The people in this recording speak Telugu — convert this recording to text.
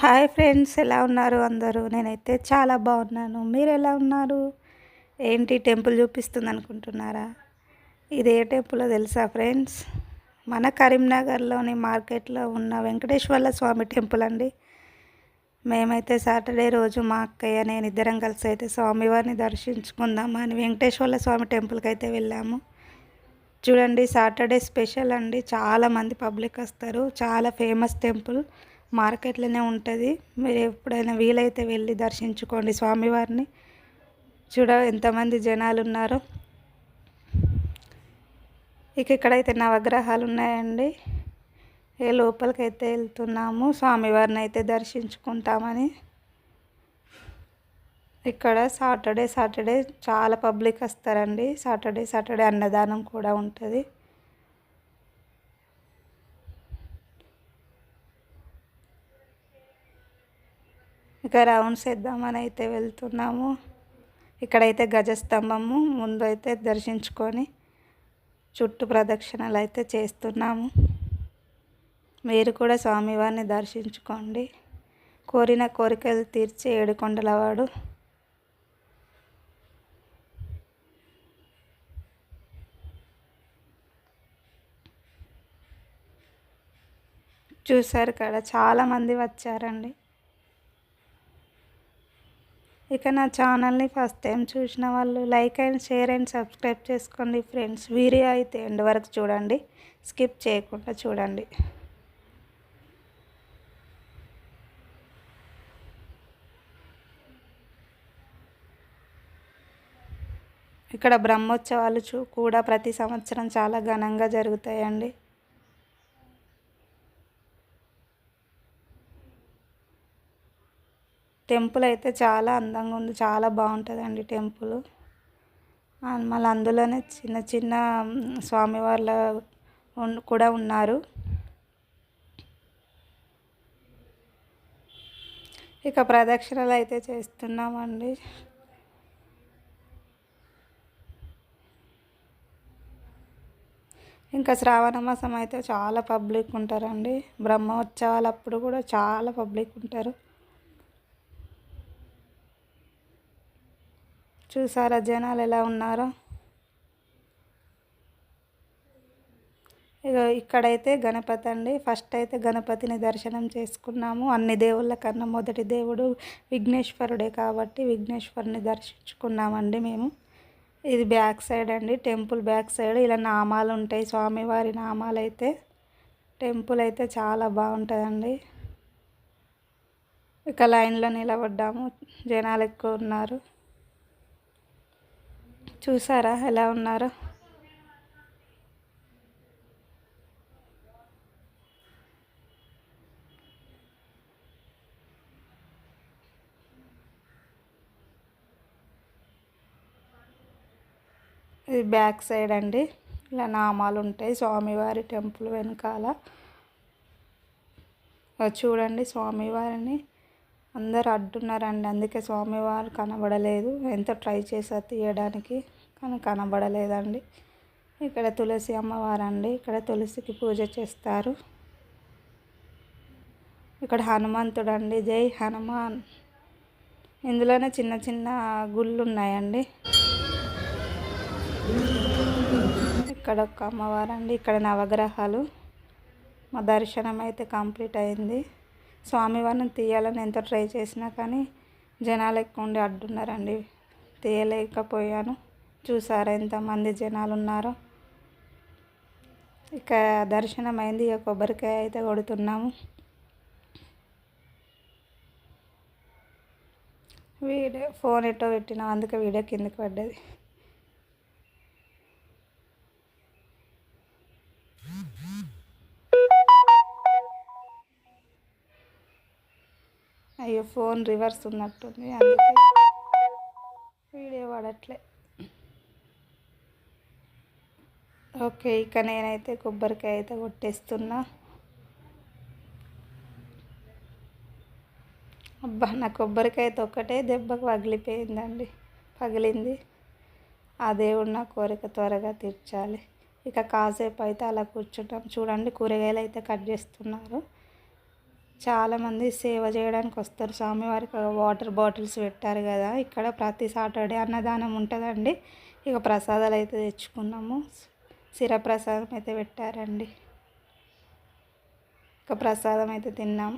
హాయ్ ఫ్రెండ్స్, ఎలా ఉన్నారు అందరూ? నేనైతే చాలా బాగున్నాను. మీరు ఎలా ఉన్నారు? ఏంటి టెంపుల్ చూపిస్తుంది అనుకుంటున్నారా? ఇది ఏ టెంపులో తెలుసా ఫ్రెండ్స్? మన కరీంనగర్లోని మార్కెట్లో ఉన్న వెంకటేశ్వర్ల స్వామి టెంపుల్ అండి. మేమైతే సాటర్డే రోజు మా అక్కయ్య నేను ఇద్దరం కలిసి అయితే స్వామివారిని దర్శించుకుందామని వెంకటేశ్వర్ల స్వామి టెంపుల్కి అయితే వెళ్ళాము. చూడండి, సాటర్డే స్పెషల్ అండి. చాలామంది పబ్లిక్ వస్తారు. చాలా ఫేమస్ టెంపుల్, మార్కెట్లోనే ఉంటుంది. మీరు ఎప్పుడైనా వీలైతే వెళ్ళి దర్శించుకోండి స్వామివారిని. ఎంతమంది జనాలు ఉన్నారో. ఇక్కడైతే నవగ్రహాలు ఉన్నాయండి. లోపలికైతే వెళ్తున్నాము, స్వామివారిని అయితే దర్శించుకుంటామని. ఇక్కడ సాటర్డే చాలా పబ్లిక్ వస్తారండి. సాటర్డే అన్నదానం కూడా ఉంటుంది. ఇక రౌండ్స్ వేద్దామని అయితే వెళ్తున్నాము. ఇక్కడైతే గజస్తంభము ముందు అయితే దర్శించుకొని చుట్టూ ప్రదక్షిణలు అయితే చేస్తున్నాము. మీరు కూడా స్వామివారిని దర్శించుకోండి. కోరిన కోరికలు తీర్చి ఏడుకొండలవాడు. చూసారు కదా, చాలామంది వచ్చారండి. ఇక నా ఛానల్ని ఫస్ట్ టైం చూసిన వాళ్ళు like and share and subscribe చేసుకోండి ఫ్రెండ్స్. వీడియో అయితే ఎండ్ వరకు చూడండి, స్కిప్ చేయకుండా చూడండి. ఇక్కడ బ్రహ్మోత్సవాలు కూడా ప్రతి సంవత్సరం చాలా ఘనంగా జరుగుతాయండి. టెంపుల్ అయితే చాలా అందంగా ఉంది, చాలా బాగుంటుందండి టెంపుల్. మళ్ళీ అందులోనే చిన్న చిన్న స్వామివార్ల కూడా ఉన్నారు. ఇక ప్రదక్షిణలు అయితే చేస్తున్నామండి. ఇంకా శ్రావణ మాసం అయితే చాలా పబ్లిక్ ఉంటారండి. బ్రహ్మోత్సవాలు అప్పుడు కూడా చాలా పబ్లిక్ ఉంటారు. చూసారా జనాలు ఎలా ఉన్నారో? ఇక్కడైతే గణపతి అండి. ఫస్ట్ అయితే గణపతిని దర్శనం చేసుకున్నాము. అన్ని దేవుళ్ళ కన్నా మొదటి దేవుడు విఘ్నేశ్వరుడే కాబట్టి విఘ్నేశ్వరుని దర్శించుకున్నామండి మేము. ఇది బ్యాక్ సైడ్ అండి, టెంపుల్ బ్యాక్ సైడ్ ఇలా నామాలు ఉంటాయి, స్వామివారి నామాలు అయితే. టెంపుల్ అయితే చాలా బాగుంటుందండి. ఇక లైన్లో నిలబడ్డాము, జనాలు ఎక్కువ ఉన్నారు. చూసారా ఎలా ఉన్నారో? ఇది బ్యాక్ సైడ్ అండి, ఇలా నామాలు ఉంటాయి స్వామివారి టెంపుల్ వెనకాల. చూడండి, స్వామివారిని అందరు అడ్డున్నారండి, అందుకే స్వామివారు కనబడలేదు. ఎంతో ట్రై చేశారు తీయడానికి, కానీ కనబడలేదండి. ఇక్కడ తులసి అమ్మవారు అండి, ఇక్కడ తులసికి పూజ చేస్తారు. ఇక్కడ హనుమంతుడు అండి, జై హనుమాన్. ఇందులోనే చిన్న చిన్న గుళ్ళు ఉన్నాయండి. ఇక్కడ ఒక అమ్మవారు అండి, ఇక్కడ నవగ్రహాలు. మా దర్శనం అయితే కంప్లీట్ అయింది. స్వామివారిని తీయాలని ఎంతో ట్రై చేసినా కానీ జనాలు ఎక్కువ ఉండి అడ్డున్నారండి, తీయలేకపోయాను. చూసారా ఎంతమంది జనాలు ఉన్నారో? ఇక దర్శనం అయింది. ఇక కొబ్బరికాయ అయితే కొడుతున్నాము. ఫోన్ ఎటో పెట్టినాం, అందుకే వీడియో కిందకి పడ్డది. అయ్యో, ఫోన్ రివర్స్ ఉన్నట్టుంది, అందుకే వీడియో పడట్లే. ఓకే, ఇక నేనైతే కొబ్బరికాయ అయితే కొట్టేస్తున్నా. అబ్బా, నా కొబ్బరికాయ అయితే ఒక్కటే దెబ్బకు పగిలింది. ఆ దేవుడు నా కోరిక త్వరగా తీర్చాలి. ఇక కాసేపు అయితే అలా కూర్చుంటాం. చూడండి, కూరగాయలు అయితే కట్ చేస్తున్నారు. చాలామంది సేవ చేయడానికి వస్తారు స్వామివారికి. వాటర్ బాటిల్స్ పెట్టారు కదా, ఇక్కడ ప్రతి సాటర్డే అన్నదానం ఉంటుందండి. ఇక ప్రసాదాలు అయితే తెచ్చుకున్నాము. సిర ప్రసాదం అయితే పెట్టారండి. ఇక ప్రసాదం అయితే తిన్నాం.